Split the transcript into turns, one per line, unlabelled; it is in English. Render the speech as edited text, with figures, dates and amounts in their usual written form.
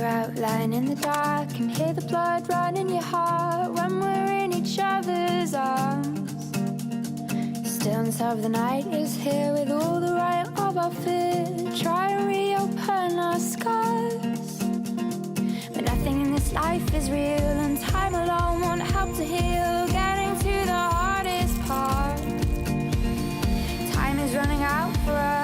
out lying in the dark and hear the blood run in your heart when we're in each other's arms. Stillness of the night is here with all the riot of our fear. Try and reopen our scars, but nothing in this life is real, and time alone won't help to heal. Getting to the hardest part. Time is running out for us.